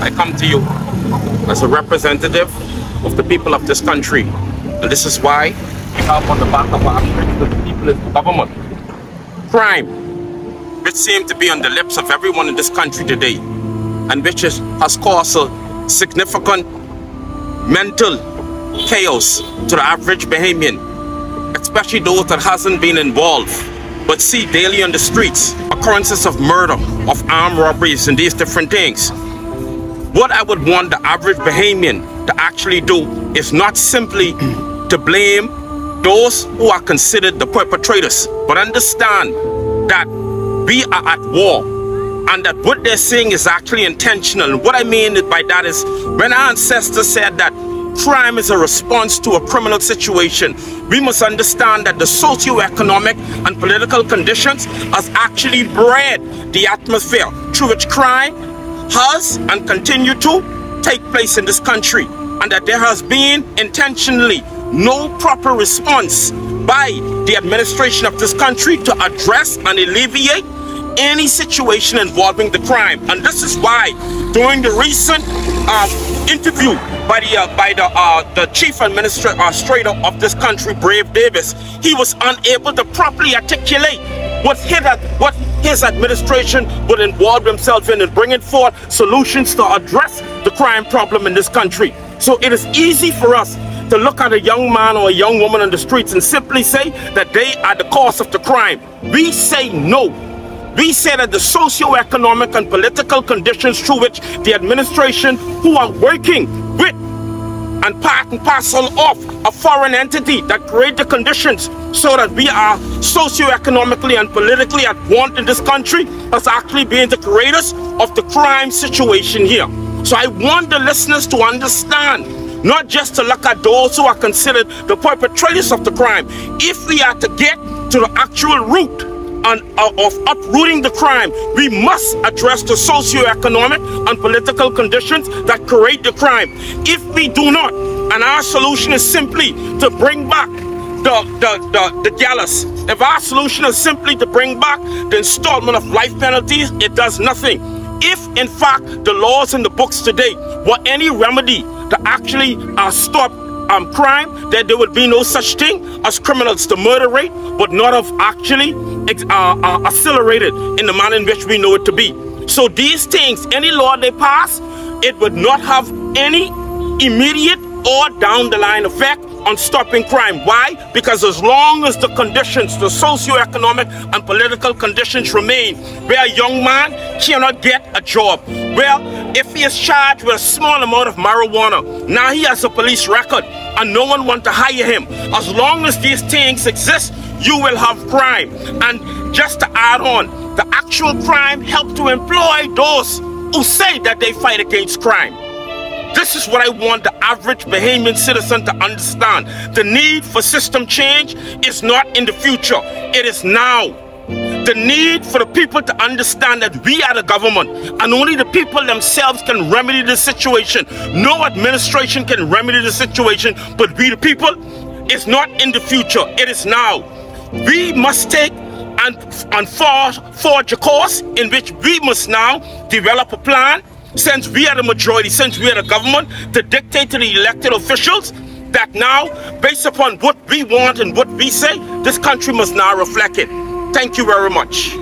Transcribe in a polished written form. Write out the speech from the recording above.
I come to you as a representative of the people of this country. And this is why we have on the back of our shirt that the people is the government. Crime, which seems to be on the lips of everyone in this country today, and which has caused a significant mental chaos to the average Bahamian, especially those that hasn't been involved, but see daily on the streets occurrences of murder, of armed robberies, and these different things. What I would want the average Bahamian to actually do is not simply to blame those who are considered the perpetrators, but understand that we are at war, and that what they're saying is actually intentional. And what I mean by that is, when our ancestors said that crime is a response to a criminal situation, we must understand that the socio-economic and political conditions has actually bred the atmosphere through which crime has and continue to take place in this country, and that there has been intentionally no proper response by the administration of this country to address and alleviate any situation involving the crime. And this is why during the recent interview by the chief administrator of this country, Brave Davis, he was unable to properly articulate what his administration would involve themselves in bringing forth solutions to address the crime problem in this country. So it is easy for us to look at a young man or a young woman on the streets and simply say that they are the cause of the crime. We say no. We say that the socio-economic and political conditions through which the administration, who are working with and part and parcel of a foreign entity that create the conditions so that we are socio-economically and politically at want in this country, has actually been the creators of the crime situation here. So I want the listeners to understand, not just to look at those who are considered the perpetrators of the crime. If we are to get to the actual root of uprooting the crime, we must address the socio-economic and political conditions that create the crime. If we do not, and our solution is simply to bring back the gallows, if our solution is simply to bring back the installment of life penalties, it does nothing. If in fact the laws in the books today were any remedy to actually stop crime, that there would be no such thing as criminals. The murder rate would not have actually accelerated in the manner in which we know it to be. So these things, any law they pass, it would not have any immediate or down the line effect on stopping crime. Why? Because as long as the conditions, the socio-economic and political conditions remain, where a young man cannot get a job, well, if he is charged with a small amount of marijuana, now he has a police record and no one wants to hire him. As long as these things exist, you will have crime. And just to add on, the actual crime help to employ those who say that they fight against crime. This is what I want the average Bahamian citizen to understand. The need for system change is not in the future, it is now. The need for the people to understand that we are the government and only the people themselves can remedy the situation. No administration can remedy the situation, but we the people is not in the future, it is now. We must take and forge a course in which we must now develop a plan, since we are the majority, since we are the government, to dictate to the elected officials that now, based upon what we want and what we say, this country must now reflect it. Thank you very much.